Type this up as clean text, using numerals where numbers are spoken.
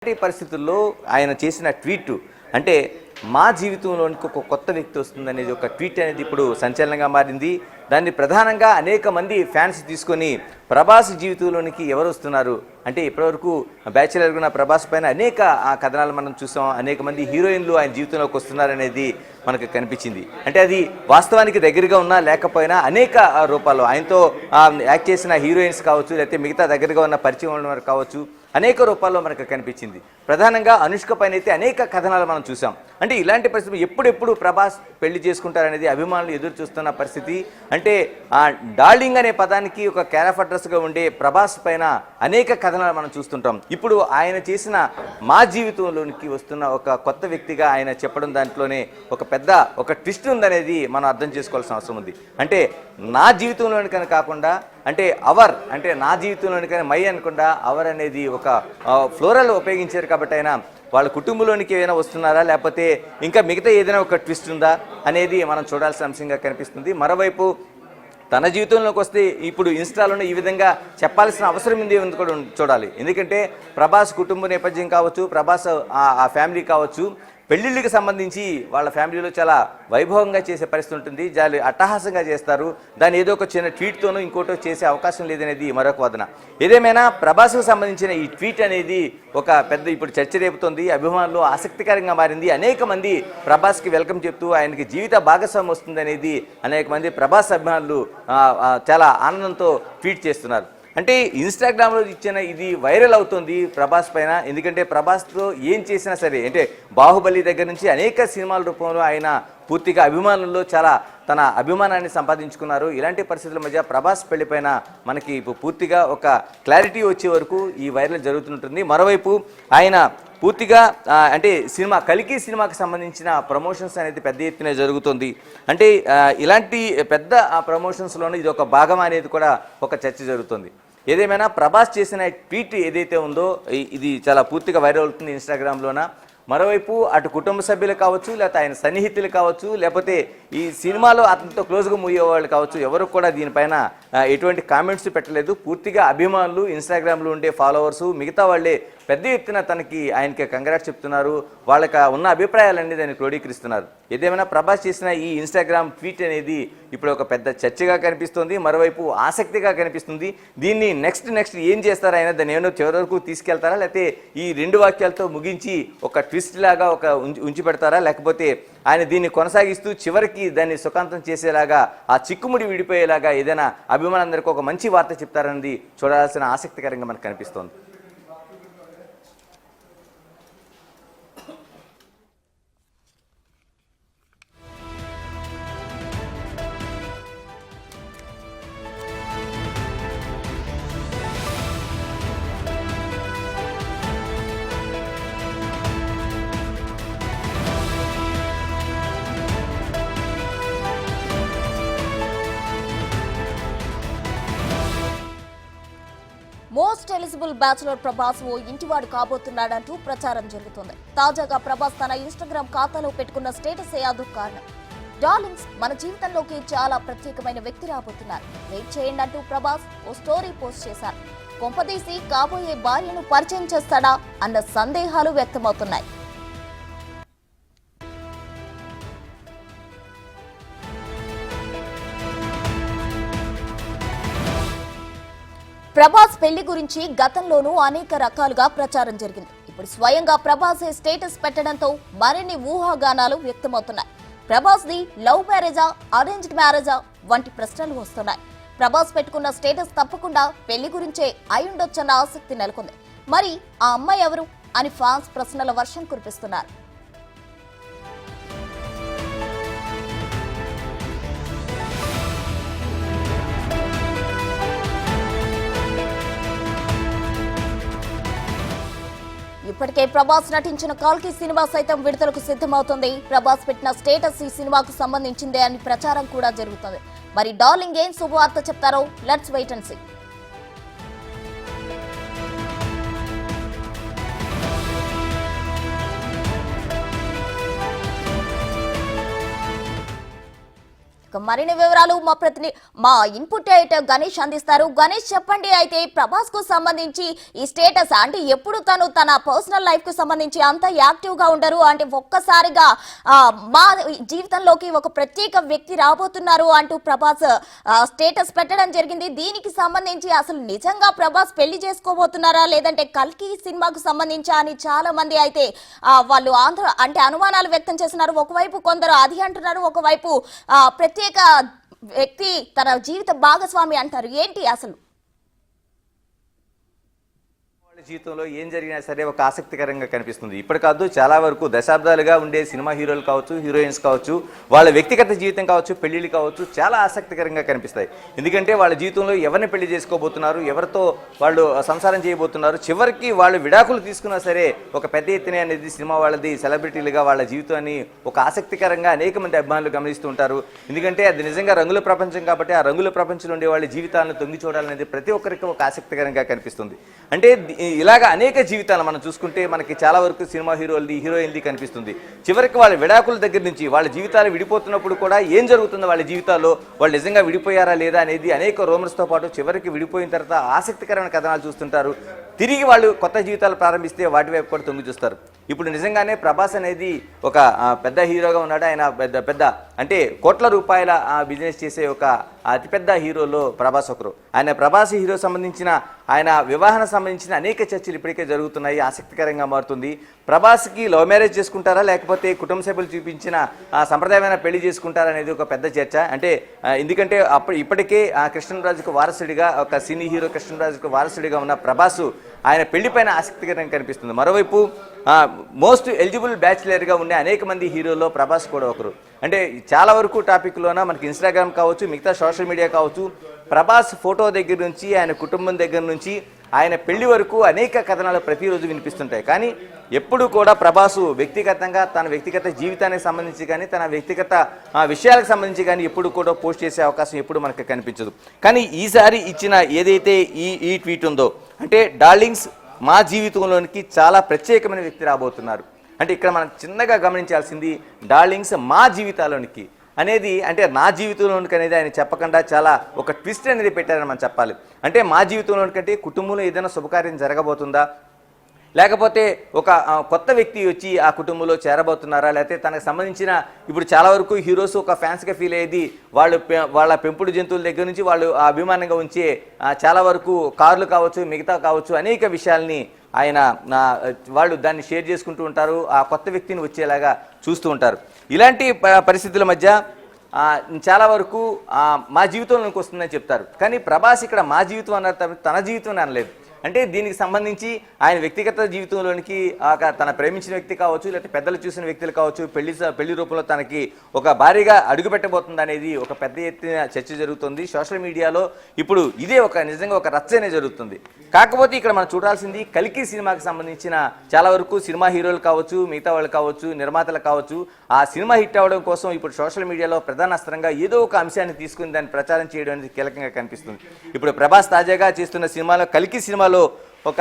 ఇలాంటి పరిస్థితుల్లో ఆయన చేసిన ట్వీట్ అంటే మా జీవితంలోనికి ఒక కొత్త వ్యక్తి వస్తుందనేది ఒక ట్వీట్ అనేది ఇప్పుడు సంచలనంగా మారింది. దాన్ని ప్రధానంగా అనేక మంది ఫ్యాన్స్ తీసుకొని ప్రభాస్ జీవితంలోనికి ఎవరు వస్తున్నారు అంటే ఇప్పటివరకు బ్యాచిలర్గా ఉన్న ప్రభాస్ పైన అనేక కథనాలు మనం చూసాం. అనేక మంది హీరోయిన్లు ఆయన జీవితంలోకి వస్తున్నారనేది మనకు కనిపించింది. అంటే అది వాస్తవానికి దగ్గరగా ఉన్నా లేకపోయినా అనేక రూపాల్లో ఆయనతో యాక్ట్ చేసిన హీరోయిన్స్ కావచ్చు, లేకపోతే మిగతా దగ్గరగా ఉన్న పరిచయం ఉన్న వారు కావచ్చు, అనేక రూపాల్లో మనకు కనిపించింది. ప్రధానంగా అనుష్క పైన అయితే అనేక కథనాలు మనం చూసాం. అంటే ఇలాంటి పరిస్థితి ఎప్పుడెప్పుడు ప్రభాస్ పెళ్లి చేసుకుంటారనేది అభిమానులు ఎదురు చూస్తున్న పరిస్థితి. అంటే డార్లింగ్ అనే పదానికి ఒక క్యారెక్టర్ అడ్రస్గా ఉండే ప్రభాస్ పైన అనేక కథనాలు మనం చూస్తుంటాం. ఇప్పుడు ఆయన చేసిన మా జీవితంలోనికి వస్తున్న ఒక కొత్త వ్యక్తిగా ఆయన చెప్పడం దాంట్లోనే ఒక ట్విస్ట్ ఉందనేది మనం అర్థం చేసుకోవాల్సిన అవసరం ఉంది. అంటే నా జీవితంలోనికని కాకుండా అంటే అవర్ అంటే నా జీవితంలోనికని మై అనకుండా అవర్ అనేది ఒక ఫ్లోరల్ ఉపయోగించారు. కాబట్టి ఆయన వాళ్ళ కుటుంబంలోనికి ఏదైనా వస్తున్నారా లేకపోతే ఇంకా మిగతా ఏదైనా ఒక ట్విస్ట్ ఉందా అనేది మనం చూడాల్సిన అంశంగా కనిపిస్తుంది. మరోవైపు తన జీవితంలోకి వస్తే ఇప్పుడు ఇన్స్టాలోనే ఈ విధంగా చెప్పాల్సిన అవసరం ఉంది కూడా చూడాలి. ఎందుకంటే ప్రభాస్ కుటుంబ నేపథ్యం కావచ్చు, ప్రభాస్ ఆ ఫ్యామిలీ కావచ్చు, పెళ్లిళ్ళకి సంబంధించి వాళ్ళ ఫ్యామిలీలో చాలా వైభవంగా చేసే పరిస్థితి ఉంటుంది. అట్టహాసంగా చేస్తారు. దాన్ని ఏదో ఒక చిన్న ట్వీట్తోనూ ఇంకోటో చేసే అవకాశం లేదనేది మరొక వాదన. ఏదేమైనా ప్రభాస్కు సంబంధించిన ఈ ట్వీట్ అనేది ఒక పెద్ద ఇప్పుడు చర్చ రేపుతోంది. అభిమానులు ఆసక్తికరంగా మారింది. అనేక మంది ప్రభాస్కి వెల్కమ్ చెప్తూ ఆయనకి జీవిత భాగస్వామి వస్తుంది అనేది అనేక మంది ప్రభాస్ అభిమానులు చాలా ఆనందంతో ట్వీట్ చేస్తున్నారు. అంటే ఇన్స్టాగ్రామ్లో ఇచ్చిన ఇది వైరల్ అవుతుంది ప్రభాస్ పైన. ఎందుకంటే ప్రభాస్తో ఏం చేసినా సరే అంటే బాహుబలి దగ్గర నుంచి అనేక సినిమాల రూపంలో ఆయన పూర్తిగా అభిమానుల్లో చాలా తన అభిమానాన్ని సంపాదించుకున్నారు. ఇలాంటి పరిస్థితుల మధ్య ప్రభాస్ పెళ్లిపైన మనకి పూర్తిగా ఒక క్లారిటీ వచ్చే వరకు ఈ వైరల్ జరుగుతుంటుంది. మరోవైపు ఆయన పూర్తిగా అంటే కల్కి సినిమాకి సంబంధించిన ప్రమోషన్స్ అనేది పెద్ద ఎత్తున జరుగుతుంది. అంటే ఇలాంటి పెద్ద ప్రమోషన్స్లోనే ఇది ఒక భాగం అనేది కూడా ఒక చర్చ జరుగుతుంది. ఏదేమైనా ప్రభాస్ చేసిన ట్వీట్ ఏదైతే ఉందో ఇది చాలా పూర్తిగా వైరల్ అవుతుంది ఇన్స్టాగ్రామ్లోన. మరోవైపు అటు కుటుంబ సభ్యులు కావచ్చు, లేకపోతే ఆయన సన్నిహితులు కావచ్చు, లేకపోతే ఈ సినిమాలో అతనితో క్లోజ్గా మూయే వాళ్ళు కావచ్చు, ఎవరు కూడా దీనిపైన ఎటువంటి కామెంట్స్ పెట్టలేదు. పూర్తిగా అభిమానులు, ఇన్స్టాగ్రామ్లో ఉండే ఫాలోవర్సు, మిగతా వాళ్ళే పెద్ద ఎత్తున ఆయనకి కంగ్రాట్స్ చెప్తున్నారు. వాళ్ళకి ఉన్న అభిప్రాయాలన్నీ దాన్ని క్రోడీకరిస్తున్నారు. ఏదేమైనా ప్రభాస్ చేసిన ఈ ఇన్స్టాగ్రామ్ ట్వీట్ అనేది ఇప్పుడు ఒక పెద్ద చర్చగా కనిపిస్తుంది. మరోవైపు ఆసక్తిగా కనిపిస్తుంది. దీన్ని నెక్స్ట్ ఏం చేస్తారా ఆయన, దాన్ని ఏమైనా చివరి వరకు తీసుకెళ్తారా, లేకపోతే ఈ 2 వాక్యాలతో ముగించి ఒక ట్విస్ట్ లాగా ఉంచి పెడతారా, లేకపోతే ఆయన దీన్ని కొనసాగిస్తూ చివరికి దాన్ని సుఖాంతం చేసేలాగా ఆ చిక్కుముడి విడిపోయేలాగా ఏదైనా అభిమానులందరికీ ఒక మంచి వార్త చెప్తారన్నది చూడాల్సిన ఆసక్తికరంగా మనకు కనిపిస్తోంది. మోస్ట్ ఎలిజిబుల్ బ్యాచులర్ ప్రభాస్ ఓ ఇంటివాడు కాబోతున్నాడంటూ ప్రచారం జరుగుతుంది. తాజాగా ప్రభాస్ తన ఇన్స్టాగ్రామ్ ఖాతాలో పెట్టుకున్న స్టేటస్ అందుకు కారణం. డార్లింగ్స్, మన జీవితంలోకి చాలా ప్రత్యేకమైన వ్యక్తి రాబోతున్నారు, వెయిట్ చేయండి అంటూ ప్రభాస్ ఓ స్టోరీ పోస్ట్ చేశారు. కొంపదీసి కాబోయే భార్యను పరిచయం చేస్తాడా అన్న సందేహాలు వ్యక్తమవుతున్నాయి. ప్రభాస్ పెళ్లి గురించి గతంలోనూ అనేక రకాలుగా ప్రచారం జరిగింది. ఇప్పుడు స్వయంగా ప్రభాస్ స్టేటస్ పెట్టడంతో మరిన్ని ఊహాగానాలు వ్యక్తమవుతున్నాయి. ప్రభాస్ ది లవ్ మ్యారేజా, అరేంజ్డ్ మ్యారేజా వంటి ప్రశ్నలు వస్తున్నాయి. ప్రభాస్ పెట్టుకున్న స్టేటస్ తప్పకుండా పెళ్లి గురించే అయ్యుండొచ్చన్న ఆసక్తి నెలకొంది. మరి ఆ అమ్మాయి ఎవరు అని ఫ్యాన్స్ ప్రశ్నల వర్షం కురిపిస్తున్నారు. ఇప్పటికే ప్రభాస్ నటించిన కల్కి సినిమా సైతం విడుదలకు సిద్ధమవుతుంది. ప్రభాస్ పెట్టిన స్టేటస్ ఈ సినిమాకు సంబంధించిందే అని ప్రచారం కూడా జరుగుతుంది. మరి డార్లింగ్ ఏం శుభవార్త చెప్తారో లెట్స్ వెయిట్ అండ్ సీ. ఇక మరిన్ని వివరాలు మా ఇన్పుట్ ఎడిటర్ గణేష్ అందిస్తారు. గణేష్ చెప్పండి, అయితే ప్రభాస్ కు సంబంధించి ఈ స్టేటస్ అంటే ఎప్పుడు తన పర్సనల్ లైఫ్ కు సంబంధించి అంత యాక్టివ్ గా ఉండరు, అంటే ఒక్కసారిగా మా జీవితంలోకి ఒక ప్రత్యేక వ్యక్తి రాబోతున్నారు అంటూ ప్రభాస్ స్టేటస్ పెట్టడం జరిగింది. దీనికి సంబంధించి అసలు నిజంగా ప్రభాస్ పెళ్లి చేసుకోబోతున్నారా లేదంటే కల్కి సినిమాకు సంబంధించా అని చాలా మంది అయితే వాళ్ళు అనుమానాలు వ్యక్తం చేస్తున్నారు. ఒకవైపు కొందరు అది అంటున్నారు, ఒకవైపు ప్రత్యేక వ్యక్తి తన జీవిత భాగస్వామి అంటారు. ఏంటి అసలు జీవితంలో ఏం జరిగినా సరే ఒక ఆసక్తికరంగా కనిపిస్తుంది. ఇప్పుడు కాదు, చాలా వరకు దశాబ్దాలుగా ఉండే సినిమా హీరోలు కావచ్చు, హీరోయిన్స్ కావచ్చు, వాళ్ళ వ్యక్తిగత జీవితం కావచ్చు, పెళ్లిళ్ళు కావచ్చు, చాలా ఆసక్తికరంగా కనిపిస్తాయి. ఎందుకంటే వాళ్ళ జీవితంలో ఎవరిని పెళ్లి చేసుకోబోతున్నారు, ఎవరితో వాళ్ళు సంసారం చేయబోతున్నారు, చివరికి వాళ్ళు విడాకులు తీసుకున్నా సరే ఒక పెద్ద ఎత్తున అనేది సినిమా వాళ్ళది సెలబ్రిటీలుగా వాళ్ళ జీవితాన్ని ఒక ఆసక్తికరంగా అనేక మంది అభిమానులు గమనిస్తూ ఉంటారు. ఎందుకంటే అది నిజంగా రంగుల ప్రపంచం కాబట్టి ఆ రంగుల ప్రపంచంలో ఉండే వాళ్ళ జీవితాలను తొంగి చూడాలనేది ప్రతి ఒక్కరికి ఒక ఆసక్తికరంగా కనిపిస్తుంది. అంటే ఇలాగ అనేక జీవితాలు మనం చూసుకుంటే మనకి చాలా వరకు సినిమా హీరోలది, హీరోయిన్ది కనిపిస్తుంది. చివరికి వాళ్ళ విడాకుల దగ్గర నుంచి వాళ్ళ జీవితాలు విడిపోతున్నప్పుడు కూడా ఏం జరుగుతుందో వాళ్ళ జీవితాల్లో, వాళ్ళు నిజంగా విడిపోయారా లేదా అనేది అనేక రూమర్స్తో పాటు చివరికి విడిపోయిన తర్వాత ఆసక్తికరమైన కథనాలు చూస్తుంటారు. తిరిగి వాళ్ళు కొత్త జీవితాలు ప్రారంభిస్తే వాటి వైపు కూడా తొంగి చూస్తారు. ఇప్పుడు నిజంగానే ప్రభాస్ అనేది ఒక పెద్ద హీరోగా ఉన్నాడు. ఆయన పెద్ద అంటే కోట్ల రూపాయల బిజినెస్ చేసే ఒక అతిపెద్ద హీరోలో ప్రభాస్ ఒకరు. ప్రభాస్ హీరో సంబంధించిన ఆయన వివాహానికి సంబంధించిన అనేక చర్చలు ఇప్పటికే జరుగుతున్నాయి. ఆసక్తికరంగా మారుతుంది. ప్రభాస్కి లవ్ మ్యారేజ్ చేసుకుంటారా లేకపోతే కుటుంబ సభ్యులు చూపించిన సంప్రదాయమైన పెళ్లి చేసుకుంటారా అనేది ఒక పెద్ద చర్చ. అంటే ఎందుకంటే ఇప్పటికే కృష్ణరాజుకు వారసుడిగా, ఒక సినీ హీరో కృష్ణరాజుకు వారసుడిగా ఉన్న ప్రభాస్ ఆయన పెళ్లిపైన ఆసక్తికరంగా కనిపిస్తుంది. మరోవైపు మోస్ట్ ఎలిజిబుల్ బ్యాచిలర్గా ఉండే అనేక మంది హీరోల్లో ప్రభాస్ కూడా ఒకరు. అంటే చాలా వరకు టాపిక్లోన మనకి ఇన్స్టాగ్రామ్ కావచ్చు, మిగతా సోషల్ మీడియా కావచ్చు, ప్రభాస్ ఫోటో దగ్గర నుంచి ఆయన కుటుంబం దగ్గర నుంచి ఆయన పెళ్లి వరకు అనేక కథనాలు ప్రతిరోజు వినిపిస్తుంటాయి. కానీ ఎప్పుడు కూడా ప్రభాసు వ్యక్తిగతంగా తన వ్యక్తిగత జీవితానికి సంబంధించి కానీ తన వ్యక్తిగత విషయాలకు సంబంధించి కానీ ఎప్పుడు కూడా పోస్ట్ చేసే అవకాశం ఎప్పుడు మనకు కనిపించదు. కానీ ఈసారి ఇచ్చిన ఏదైతే ఈ ట్వీట్ ఉందో, అంటే డార్లింగ్స్ మా జీవితంలోనికి చాలా ప్రత్యేకమైన వ్యక్తి రాబోతున్నారు. అంటే ఇక్కడ మనం చిన్నగా గమనించాల్సింది డార్లింగ్స్ మా జీవితాల్లోనికి అనేది, అంటే నా జీవితంలోనికి అనేది ఆయన చెప్పకుండా చాలా ఒక ట్విస్ట్ అనేది పెట్టారని మనం చెప్పాలి. అంటే మా జీవితంలోనికంటే కుటుంబంలో ఏదైనా శుభకార్యం జరగబోతుందా, లేకపోతే ఒక కొత్త వ్యక్తి వచ్చి ఆ కుటుంబంలో చేరబోతున్నారా, లేకపోతే తనకు సంబంధించిన ఇప్పుడు చాలా వరకు హీరోస్ ఒక ఫ్యాన్స్గా ఫీల్ అయ్యేది వాళ్ళ పెంపుడు జంతువుల దగ్గర నుంచి వాళ్ళు అభిమానంగా ఉంచే చాలా వరకు కార్లు కావచ్చు, మిగతా కావచ్చు, అనేక విషయాల్ని వాళ్ళు దాన్ని షేర్ చేసుకుంటూ ఉంటారు. ఆ కొత్త వ్యక్తిని వచ్చేలాగా చూస్తూ ఉంటారు. ఇలాంటి పరిస్థితుల మధ్య చాలా వరకు మా జీవితంలోకి వస్తుందని చెప్తారు. కానీ ప్రభాస్ ఇక్కడ మా జీవితం అన్నారు, తన జీవితం అనలేదు. అంటే దీనికి సంబంధించి ఆయన వ్యక్తిగత జీవితంలోనికి తన ప్రేమించిన వ్యక్తి కావచ్చు, లేకపోతే పెద్దలు చూసిన వ్యక్తులు కావచ్చు, పెళ్లి రూపంలో తనకి ఒక భారీగా అడుగుపెట్టబోతుంది అనేది ఒక పెద్ద ఎత్తున చర్చ జరుగుతుంది. సోషల్ మీడియాలో ఇప్పుడు ఇదే నిజంగా ఒక రచ్చనే జరుగుతుంది. కాకపోతే ఇక్కడ మనం చూడాల్సింది కల్కి సినిమాకి సంబంధించిన చాలా వరకు సినిమా హీరోలు కావచ్చు, మిగతా వాళ్ళు కావచ్చు, నిర్మాతలు కావచ్చు, ఆ సినిమా హిట్ అవ్వడం కోసం ఇప్పుడు సోషల్ మీడియాలో ప్రధాన అస్త్రంగా ఏదో ఒక అంశాన్ని తీసుకుని దాన్ని ప్రచారం చేయడం అనేది కీలకంగా కనిపిస్తుంది. ఇప్పుడు ప్రభాస్ తాజాగా చేస్తున్న సినిమాలో కల్కి సినిమాలో ఒక